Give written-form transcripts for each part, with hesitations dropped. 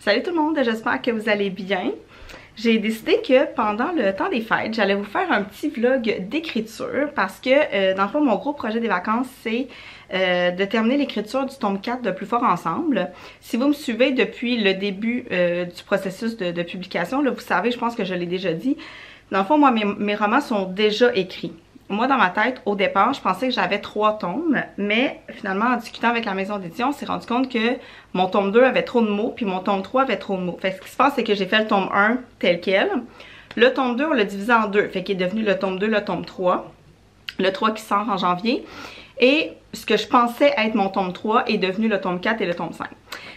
Salut tout le monde, j'espère que vous allez bien. J'ai décidé que pendant le temps des fêtes, j'allais vous faire un petit vlog d'écriture parce que dans le fond, mon gros projet des vacances, c'est de terminer l'écriture du tome 4 de Plus fort ensemble. Si vous me suivez depuis le début du processus de publication, là, vous savez, je pense que je l'ai déjà dit, dans le fond, moi, mes romans sont déjà écrits. Moi, dans ma tête, au départ, je pensais que j'avais 3 tomes, mais finalement, en discutant avec la maison d'édition, on s'est rendu compte que mon tome 2 avait trop de mots, puis mon tome 3 avait trop de mots. Fait que ce qui se passe, c'est que j'ai fait le tome 1 tel quel. Le tome 2, on l'a divisé en deux, fait qu'il est devenu le tome 2, le tome 3. Le 3 qui sort en janvier. Et ce que je pensais être mon tome 3 est devenu le tome 4 et le tome 5.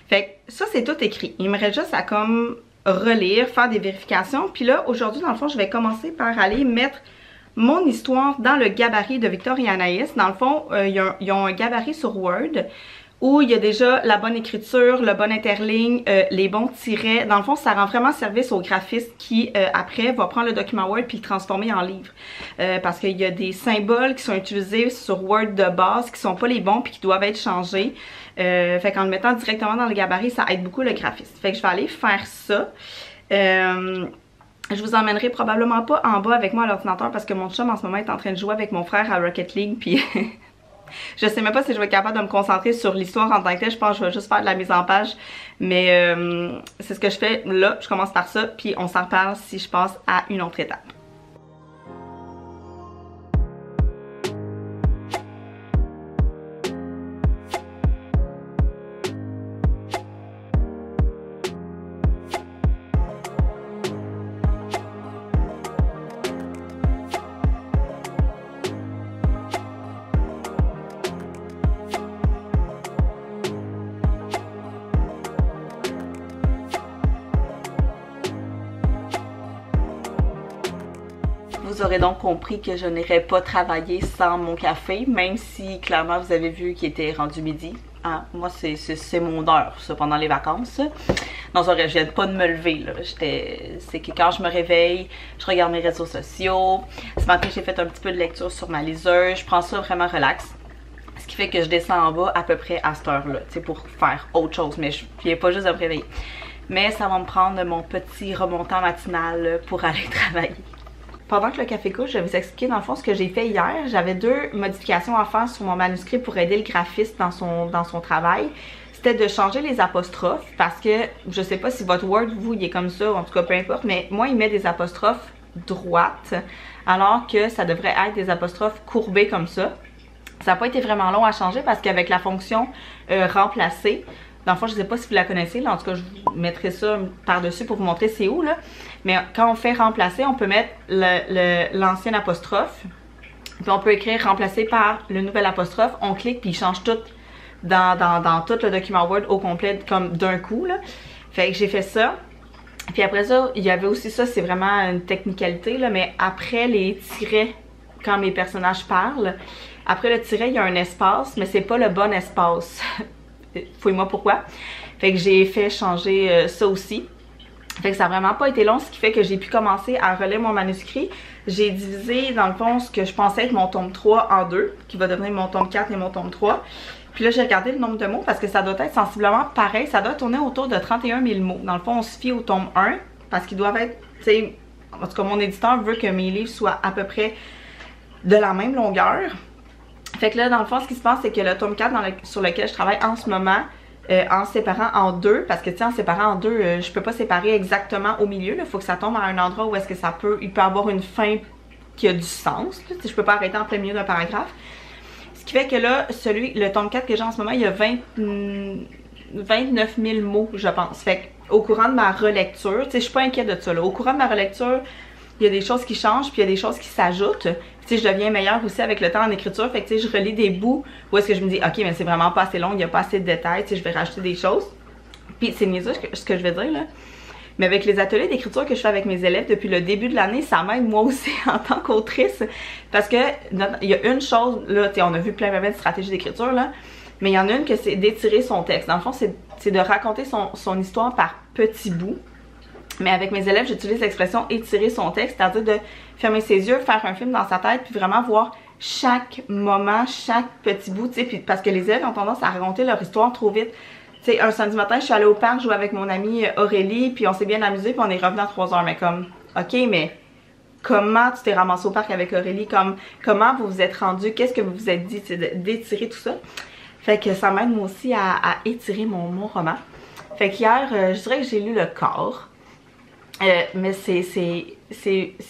Fait que ça, c'est tout écrit. Il me reste juste à comme relire, faire des vérifications. Puis là, aujourd'hui, dans le fond, je vais commencer par aller mettre mon histoire dans le gabarit de Victor et Anaïs. Dans le fond, ils ont un gabarit sur Word où il y a déjà la bonne écriture, le bon interligne, les bons tirets. Dans le fond, ça rend vraiment service au graphiste qui, après, va prendre le document Word puis le transformer en livre. Parce qu'il y a des symboles qui sont utilisés sur Word de base qui sont pas les bons puis qui doivent être changés. Fait qu'en le mettant directement dans le gabarit, ça aide beaucoup le graphiste. Fait que je vais aller faire ça. Je vous emmènerai probablement pas en bas avec moi à l'ordinateur parce que mon chum en ce moment est en train de jouer avec mon frère à Rocket League puis je sais même pas si je vais être capable de me concentrer sur l'histoire en tant que telle. Je pense que je vais juste faire de la mise en page, mais c'est ce que je fais là. Je commence par ça puis on s'en reparle si je passe à une autre étape. Vous aurez donc compris que je n'irai pas travailler sans mon café, même si clairement vous avez vu qu'il était rendu midi. Hein? Moi, c'est mon heure, ça, pendant les vacances. Non, ça, je viens pas de me lever. C'est que quand je me réveille, je regarde mes réseaux sociaux. Ce matin, j'ai fait un petit peu de lecture sur ma liseuse. Je prends ça vraiment relax. Ce qui fait que je descends en bas à peu près à cette heure-là, pour faire autre chose. Mais je viens pas juste de me réveiller. Mais ça va me prendre mon petit remontant matinal pour aller travailler. Pendant que le café coule, je vais vous expliquer dans le fond ce que j'ai fait hier. J'avais 2 modifications à faire sur mon manuscrit pour aider le graphiste dans son travail. C'était de changer les apostrophes parce que je sais pas si votre Word, vous, il est comme ça, en tout cas peu importe, mais moi il met des apostrophes droites alors que ça devrait être des apostrophes courbées comme ça. Ça n'a pas été vraiment long à changer parce qu'avec la fonction remplacer, dans le fond, je ne sais pas si vous la connaissez, là, en tout cas, je vous mettrai ça par-dessus pour vous montrer c'est où, là. Mais quand on fait remplacer, on peut mettre l'ancien apostrophe, puis on peut écrire remplacer par le nouvel apostrophe. On clique, puis il change tout dans tout le document Word au complet, comme d'un coup, là. Fait que j'ai fait ça. Puis après ça, il y avait aussi ça, c'est vraiment une technicalité, là, mais après les tirets, quand mes personnages parlent, après le tiret, il y a un espace, mais c'est pas le bon espace. Fouille-moi pourquoi. Fait que j'ai fait changer ça aussi. Fait que ça n'a vraiment pas été long, ce qui fait que j'ai pu commencer à relire mon manuscrit. J'ai divisé dans le fond ce que je pensais être mon tome 3 en 2, qui va devenir mon tome 4 et mon tome 3. Puis là, j'ai regardé le nombre de mots parce que ça doit être sensiblement pareil. Ça doit tourner autour de 31 000 mots. Dans le fond, on se fie au tome 1 parce qu'ils doivent être, tu sais, en tout cas, mon éditeur veut que mes livres soient à peu près de la même longueur. Fait que là, dans le fond, ce qui se passe, c'est que le tome 4 sur lequel je travaille en ce moment, en séparant en 2, parce que tu sais, en séparant en 2, je peux pas séparer exactement au milieu, il faut que ça tombe à un endroit où est-ce que il peut avoir une fin qui a du sens, là, je peux pas arrêter en plein milieu d'un paragraphe. Ce qui fait que là, le tome 4 que j'ai en ce moment, il y a 29 000 mots, je pense. Fait qu'au courant de ma relecture, tu sais, je suis pas inquiète de ça, là. Au courant de ma relecture, il y a des choses qui changent, puis il y a des choses qui s'ajoutent. Tu sais, je deviens meilleure aussi avec le temps en écriture. Fait que tu sais, je relis des bouts où est-ce que je me dis, ok, mais c'est vraiment pas assez long, il n'y a pas assez de détails, tu sais, je vais rajouter des choses. Puis c'est niaiseux ce que je vais dire, là. Mais avec les ateliers d'écriture que je fais avec mes élèves depuis le début de l'année, ça m'aide moi aussi en tant qu'autrice. Parce que il y a une chose, là, tu sais, on a vu plein de stratégies d'écriture, là. Mais il y en a une que c'est d'étirer son texte. Dans le fond, c'est de raconter son histoire par petits bouts. Mais avec mes élèves, j'utilise l'expression étirer son texte, c'est-à-dire de fermer ses yeux, faire un film dans sa tête, puis vraiment voir chaque moment, chaque petit bout, tu sais, puis parce que les élèves ont tendance à raconter leur histoire trop vite. Tu sais, un samedi matin, je suis allée au parc jouer avec mon amie Aurélie, puis on s'est bien amusé, puis on est revenu à 3 heures. Mais comme, ok, mais comment tu t'es ramassé au parc avec Aurélie? Comment vous vous êtes rendu? Qu'est-ce que vous vous êtes dit d'étirer tout ça? Fait que ça m'aide moi aussi à étirer mon roman. Fait qu'hier, je dirais que j'ai lu le quart. Mais c'est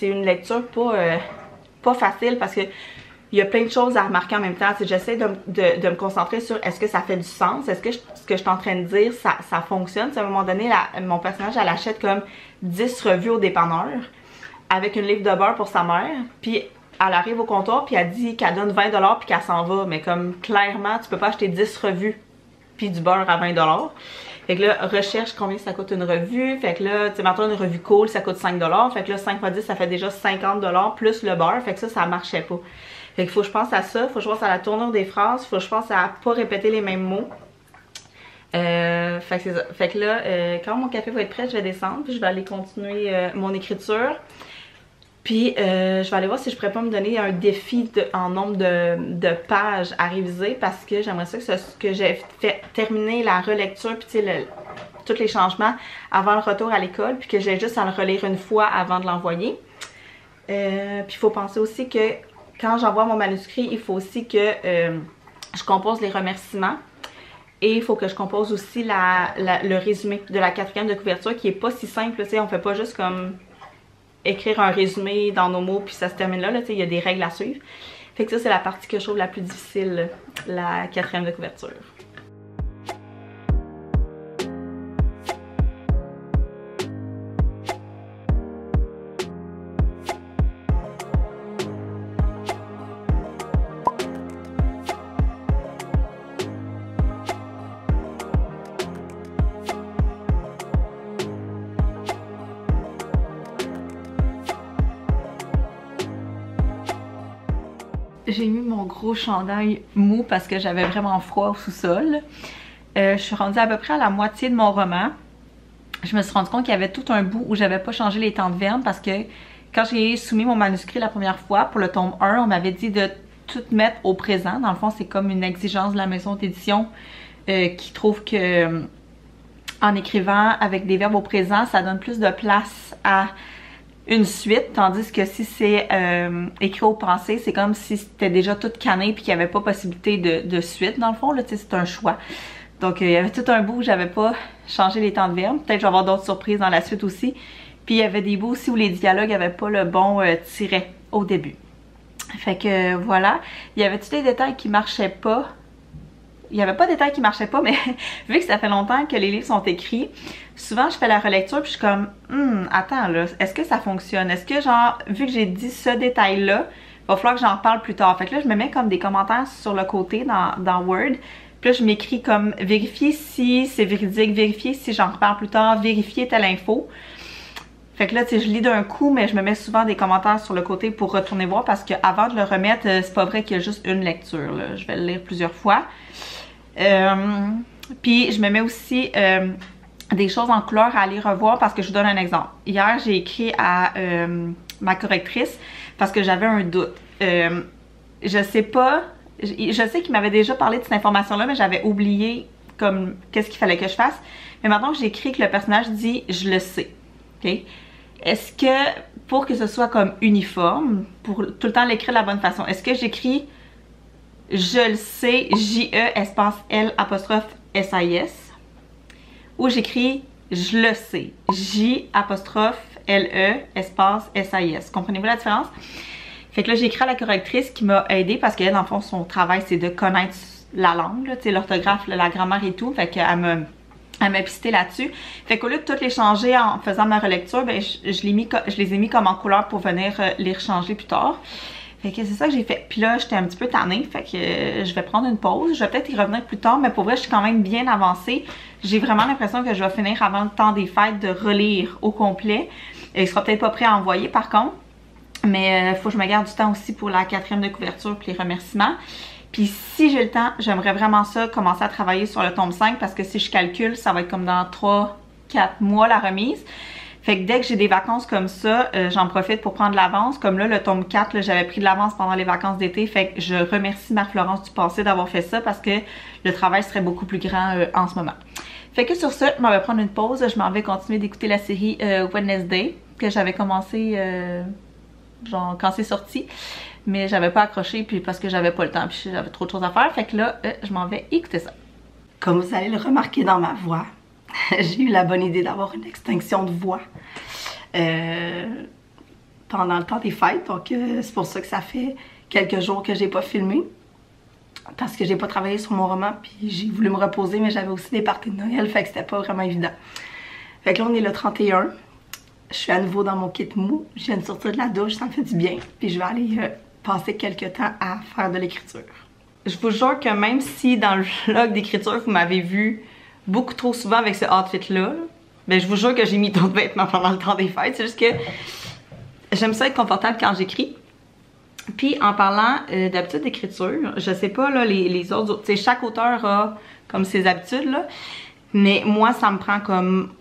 une lecture pas facile parce que il y a plein de choses à remarquer en même temps. J'essaie de me concentrer sur est-ce que ça fait du sens, est-ce que ce que je suis en train de dire, ça fonctionne. À un moment donné, mon personnage, elle achète comme 10 revues au dépanneur avec une livre de beurre pour sa mère, puis elle arrive au comptoir, puis elle dit qu'elle donne 20$ puis qu'elle s'en va. Mais comme clairement, tu peux pas acheter 10 revues puis du beurre à 20$. Fait que là, recherche combien ça coûte une revue. Fait que là, tu sais, maintenant une revue cool, ça coûte 5$. Fait que là, 5 x 10, ça fait déjà 50$ plus le beurre. Fait que ça marchait pas. Fait qu'il faut que je pense à ça. Faut que je pense à la tournure des phrases. Faut que je pense à pas répéter les mêmes mots. Fait que c'est ça. Fait que là, quand mon café va être prêt, je vais descendre. Puis je vais aller continuer mon écriture. Puis je vais aller voir si je pourrais pas me donner un défi en nombre de pages à réviser parce que j'aimerais ça que j'ai fait terminer la relecture puis tu sais tous les changements avant le retour à l'école puis que j'ai juste à le relire une fois avant de l'envoyer. Puis il faut penser aussi que quand j'envoie mon manuscrit, il faut aussi que je compose les remerciements. Et il faut que je compose aussi le résumé de la 4e de couverture qui est pas si simple, tu sais, on fait pas juste comme écrire un résumé dans nos mots puis ça se termine là, tu sais, il y a des règles à suivre. Fait que ça, c'est la partie que je trouve la plus difficile, la 4e de couverture. J'ai mis mon gros chandail mou parce que j'avais vraiment froid au sous-sol. Je suis rendue à peu près à la moitié de mon roman. Je me suis rendu compte qu'il y avait tout un bout où j'avais pas changé les temps de verbe parce que quand j'ai soumis mon manuscrit la première fois pour le tome 1, on m'avait dit de tout mettre au présent. Dans le fond, c'est comme une exigence de la maison d'édition qui trouve que en écrivant avec des verbes au présent, ça donne plus de place à une suite, tandis que si c'est écrit au passé, c'est comme si c'était déjà tout canné puis qu'il n'y avait pas possibilité de suite dans le fond, là, tu sais, c'est un choix. Donc il y avait tout un bout où j'avais pas changé les temps de verbe, peut-être que je vais avoir d'autres surprises dans la suite aussi. Puis il y avait des bouts aussi où les dialogues n'avaient pas le bon tiret au début. Fait que voilà, il y avait tous les détails qui marchaient pas. Il n'y avait pas de détails qui marchaient pas, mais vu que ça fait longtemps que les livres sont écrits, souvent je fais la relecture puis je suis comme attends là, est-ce que ça fonctionne? Est-ce que genre, vu que j'ai dit ce détail-là, il va falloir que j'en reparle plus tard. Fait que là, je me mets comme des commentaires sur le côté dans Word. Puis là, je m'écris comme vérifier si c'est véridique, vérifier si j'en reparle plus tard, vérifier telle info. Fait que là, tu sais, je lis d'un coup, mais je me mets souvent des commentaires sur le côté pour retourner voir parce qu'avant de le remettre, c'est pas vrai qu'il y a juste une lecture, là. Je vais le lire plusieurs fois. Puis je me mets aussi des choses en couleur à aller revoir parce que je vous donne un exemple. Hier, j'ai écrit à ma correctrice parce que j'avais un doute. Je sais pas, je sais qu'il m'avait déjà parlé de cette information-là, mais j'avais oublié comme qu'est-ce qu'il fallait que je fasse. Mais maintenant que j'ai écrit que le personnage dit « je le sais », ok? Est-ce que, pour que ce soit comme uniforme, pour tout le temps l'écrire de la bonne façon, est-ce que j'écris « je le sais » J-E espace L apostrophe S-I-S ou j'écris « je le sais » J apostrophe L-E espace S-I-S. Comprenez-vous la différence? Fait que là, j'ai écrit à la correctrice qui m'a aidée parce qu'elle, dans le fond, son travail, c'est de connaître la langue, tu sais, l'orthographe, la grammaire et tout. Fait qu'elle m'a pisté là-dessus. Fait qu'au lieu de toutes les changer en faisant ma relecture, ben je les ai mis comme en couleur pour venir les rechanger plus tard. Fait que c'est ça que j'ai fait. Puis là, j'étais un petit peu tannée, fait que je vais prendre une pause. Je vais peut-être y revenir plus tard, mais pour vrai, je suis quand même bien avancée. J'ai vraiment l'impression que je vais finir avant le temps des fêtes de relire au complet. Il sera peut-être pas prêt à envoyer par contre. Mais il faut que je me garde du temps aussi pour la 4e de couverture puis les remerciements. Puis si j'ai le temps, j'aimerais vraiment ça, commencer à travailler sur le tome 5 parce que si je calcule, ça va être comme dans 3-4 mois la remise. Fait que dès que j'ai des vacances comme ça, j'en profite pour prendre de l'avance. Comme là, le tome 4, j'avais pris de l'avance pendant les vacances d'été. Fait que je remercie Marie-Florence du passé d'avoir fait ça parce que le travail serait beaucoup plus grand en ce moment. Fait que sur ça, je m'en vais prendre une pause. Je m'en vais continuer d'écouter la série Wednesday que j'avais commencé genre quand c'est sorti. Mais j'avais pas accroché puis parce que j'avais pas le temps puis j'avais trop de choses à faire. Fait que là, je m'en vais écouter ça. Comme vous allez le remarquer dans ma voix, j'ai eu la bonne idée d'avoir une extinction de voix pendant le temps des fêtes. Donc c'est pour ça que ça fait quelques jours que j'ai pas filmé. Parce que j'ai pas travaillé sur mon roman puis j'ai voulu me reposer, mais j'avais aussi des parties de Noël, fait que c'était pas vraiment évident. Fait que là on est le 31. Je suis à nouveau dans mon kit mou. Je viens de sortir de la douche, ça me fait du bien. Puis je vais aller passer quelques temps à faire de l'écriture. Je vous jure que même si dans le vlog d'écriture vous m'avez vu beaucoup trop souvent avec ce outfit-là, ben je vous jure que j'ai mis d'autres vêtements pendant le temps des fêtes. C'est juste que j'aime ça être confortable quand j'écris. Puis en parlant d'habitudes d'écriture, je sais pas là, les autres, tu sais, chaque auteur a comme ses habitudes là, mais moi ça me prend comme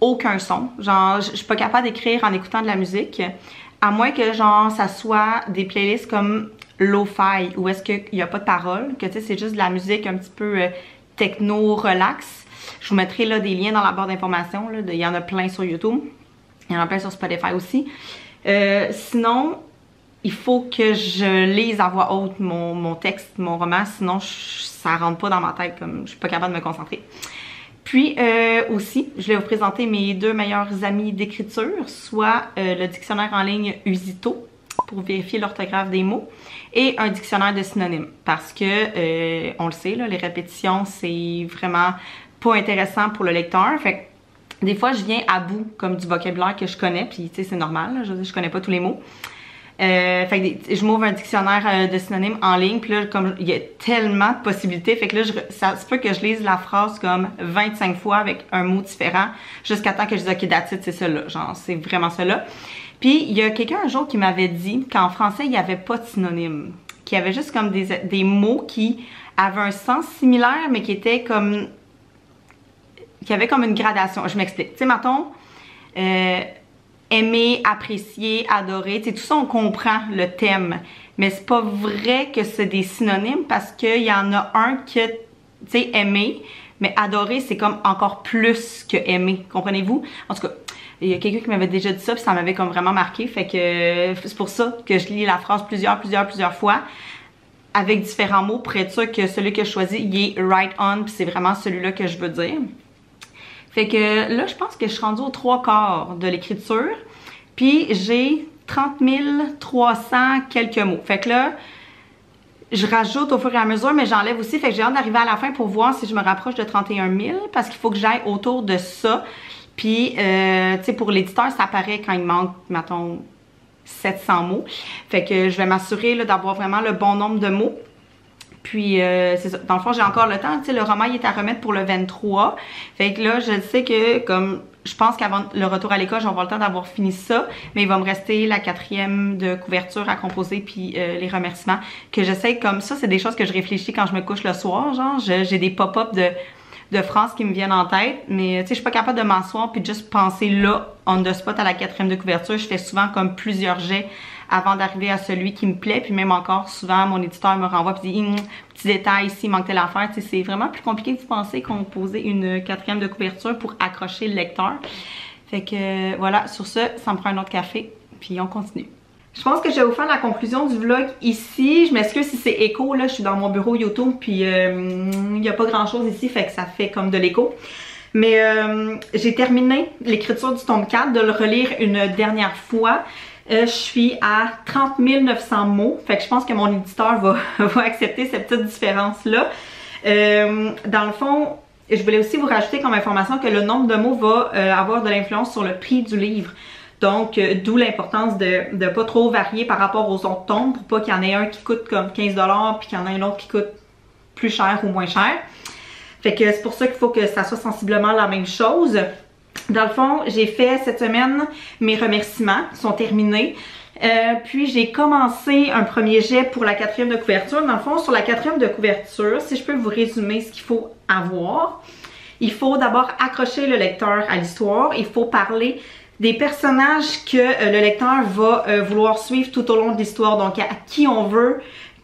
aucun son. Genre, je suis pas capable d'écrire en écoutant de la musique, à moins que genre ça soit des playlists comme lo-fi, où est-ce qu'il y a pas de paroles, que tu sais c'est juste de la musique un petit peu techno relax. Je vous mettrai là des liens dans la barre d'informations, il y en a plein sur YouTube, il y en a plein sur Spotify aussi. Sinon, il faut que je lise à voix haute mon texte, mon roman, sinon ça rentre pas dans ma tête, comme je suis pas capable de me concentrer. Puis aussi, je vais vous présenter mes deux meilleurs amis d'écriture, soit le dictionnaire en ligne Usito, pour vérifier l'orthographe des mots, et un dictionnaire de synonymes, parce que, on le sait, là, les répétitions, c'est vraiment pas intéressant pour le lecteur. Fait que des fois, je viens à bout comme du vocabulaire que je connais, puis tu sais, c'est normal, là, je connais pas tous les mots. Fait que je m'ouvre un dictionnaire de synonymes en ligne, puis là, comme il y a tellement de possibilités, fait que là, ça se peut que je lise la phrase comme 25 fois avec un mot différent, jusqu'à temps que je dise ok, that's it, c'est ça là, genre c'est vraiment ça là. Puis il y a quelqu'un un jour qui m'avait dit qu'en français il n'y avait pas de synonyme, qu'il y avait juste comme des mots qui avaient un sens similaire, mais qui étaient comme, qui avaient comme une gradation. Je m'explique. Tu sais, mettons, aimer, apprécier, adorer, tu sais, tout ça on comprend le thème, mais c'est pas vrai que c'est des synonymes parce qu'il y en a un que, tu sais, aimer, mais adorer c'est comme encore plus que aimer, comprenez-vous? En tout cas, il y a quelqu'un qui m'avait déjà dit ça puis ça m'avait comme vraiment marqué, fait que c'est pour ça que je lis la phrase plusieurs fois avec différents mots pour être sûr que celui que je choisis il est right on puis c'est vraiment celui-là que je veux dire. Fait que là, je pense que je suis rendue aux 3/4 de l'écriture. Puis j'ai 30 300 quelques mots. Fait que là, je rajoute au fur et à mesure, mais j'enlève aussi. Fait que j'ai hâte d'arriver à la fin pour voir si je me rapproche de 31 000. Parce qu'il faut que j'aille autour de ça. Puis, tu sais, pour l'éditeur, ça apparaît quand il manque, mettons, 700 mots. Fait que je vais m'assurer d'avoir vraiment le bon nombre de mots. Puis, c'est ça. Dans le fond, j'ai encore le temps. Tu sais, le roman, il est à remettre pour le 23. Fait que là, je sais que, comme, je pense qu'avant le retour à l'école, j'aurai le temps d'avoir fini ça. Mais il va me rester la 4e de couverture à composer, puis les remerciements. Que j'essaie, comme ça, c'est des choses que je réfléchis quand je me couche le soir. Genre, j'ai des pop-up de phrases qui me viennent en tête. Mais, tu sais, je suis pas capable de m'asseoir puis de juste penser là, on the spot, à la 4e de couverture. Je fais souvent comme plusieurs jets avant d'arriver à celui qui me plaît, puis même encore souvent mon éditeur me renvoie puis dit petit détail ici, il manque telle affaire. Tu sais, c'est vraiment plus compliqué que vous pensez composer une 4e de couverture pour accrocher le lecteur. Fait que voilà, sur ce, ça me prend un autre café, puis on continue. Je pense que je vais vous faire la conclusion du vlog ici. Je m'excuse si c'est écho, là, je suis dans mon bureau YouTube, puis il n'y a pas grand chose ici, fait que ça fait comme de l'écho. Mais j'ai terminé l'écriture du tome 4, de le relire une dernière fois. Je suis à 30 900 mots, fait que je pense que mon éditeur va accepter cette petite différence-là. Dans le fond, je voulais aussi vous rajouter comme information que le nombre de mots va avoir de l'influence sur le prix du livre. Donc, d'où l'importance de ne pas trop varier par rapport aux autres tomes pour pas qu'il y en ait un qui coûte comme 15$ puis qu'il y en ait un autre qui coûte plus cher ou moins cher. Fait que c'est pour ça qu'il faut que ça soit sensiblement la même chose. Dans le fond, j'ai fait cette semaine mes remerciements, qui sont terminés. Puis j'ai commencé un premier jet pour la 4e de couverture. Dans le fond, sur la 4e de couverture, si je peux vous résumer ce qu'il faut avoir, il faut d'abord accrocher le lecteur à l'histoire. Il faut parler des personnages que le lecteur va vouloir suivre tout au long de l'histoire, donc à qui on veut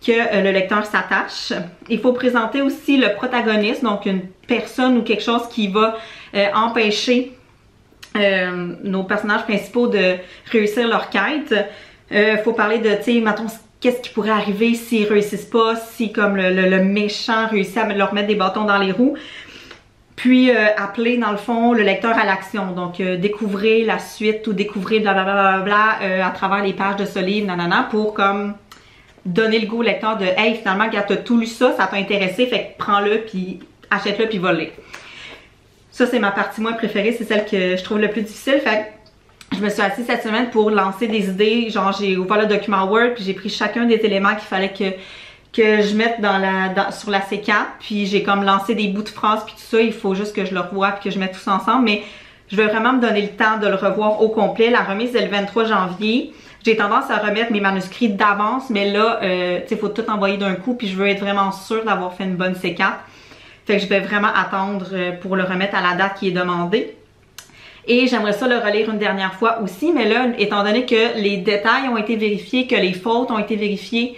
que le lecteur s'attache. Il faut présenter aussi le protagoniste, donc une personne ou quelque chose qui va empêcher nos personnages principaux de réussir leur quête. Faut parler de, tu sais, mettons, qu'est-ce qui pourrait arriver s'ils réussissent pas, si comme le méchant réussit à leur mettre des bâtons dans les roues. Puis appeler dans le fond le lecteur à l'action, donc découvrir la suite ou découvrir blablabla à travers les pages de ce livre, nanana, pour comme donner le goût au lecteur de hey, finalement, quand t'as tout lu ça t'a intéressé, fait que prends-le, puis achète-le, puis va-le. Ça, c'est ma partie moins préférée, c'est celle que je trouve le plus difficile. Fait que je me suis assise cette semaine pour lancer des idées, genre j'ai ouvert le document Word, puis j'ai pris chacun des éléments qu'il fallait que je mette sur la C4, puis j'ai comme lancé des bouts de phrases puis tout ça, il faut juste que je le revoie puis que je mette tout ça ensemble, mais je vais vraiment me donner le temps de le revoir au complet. La remise est le 23 janvier. J'ai tendance à remettre mes manuscrits d'avance, mais là, tu sais, il faut tout envoyer d'un coup, puis je veux être vraiment sûre d'avoir fait une bonne C4. Fait que je vais vraiment attendre pour le remettre à la date qui est demandée. Et j'aimerais ça le relire une dernière fois aussi, mais là, étant donné que les détails ont été vérifiés, que les fautes ont été vérifiées,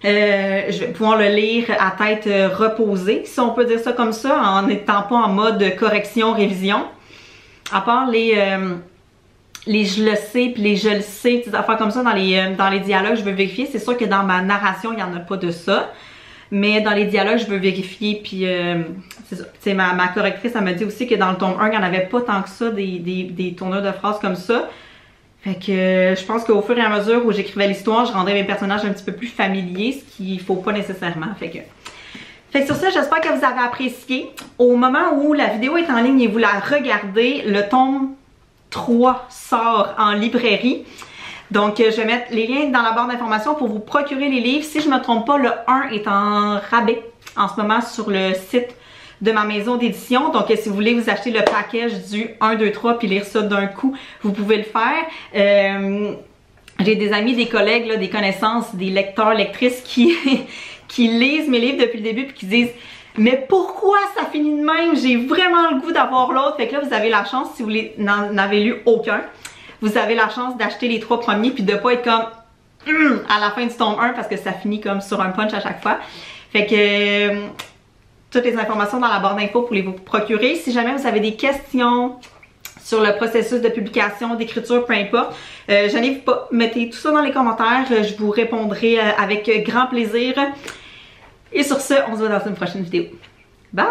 je vais pouvoir le lire à tête reposée, si on peut dire ça comme ça, en n'étant pas en mode correction, révision. À part les je le sais puis les je le sais, des affaires comme ça dans les dialogues, je veux vérifier. C'est sûr que dans ma narration, il n'y en a pas de ça. Mais dans les dialogues, je veux vérifier, puis c'est ça. Tu sais, ma correctrice, elle m'a dit aussi que dans le tome 1, il n'y en avait pas tant que ça, des tourneurs de phrases comme ça. Fait que je pense qu'au fur et à mesure où j'écrivais l'histoire, je rendrais mes personnages un petit peu plus familiers, ce qu'il faut pas nécessairement. Fait que sur ça, j'espère que vous avez apprécié. Au moment où la vidéo est en ligne et vous la regardez, le tome 3 sort en librairie. Donc, je vais mettre les liens dans la barre d'informations pour vous procurer les livres. Si je ne me trompe pas, le 1 est en rabais en ce moment sur le site de ma maison d'édition. Donc, si vous voulez vous acheter le package du 1, 2, 3 puis lire ça d'un coup, vous pouvez le faire. J'ai des amis, des collègues, là, des connaissances, des lecteurs, lectrices qui, qui lisent mes livres depuis le début puis qui disent « Mais pourquoi ça finit de même? J'ai vraiment le goût d'avoir l'autre. » Fait que là, vous avez la chance, si vous n'en avez lu aucun, vous avez la chance d'acheter les 3 premiers puis de pas être comme à la fin du tome 1 parce que ça finit comme sur un punch à chaque fois. Fait que toutes les informations dans la barre d'infos pour les vous procurer. Si jamais vous avez des questions sur le processus de publication, d'écriture, peu importe, je n'hésite pas, mettez tout ça dans les commentaires, je vous répondrai avec grand plaisir. Et sur ce, on se voit dans une prochaine vidéo. Bye!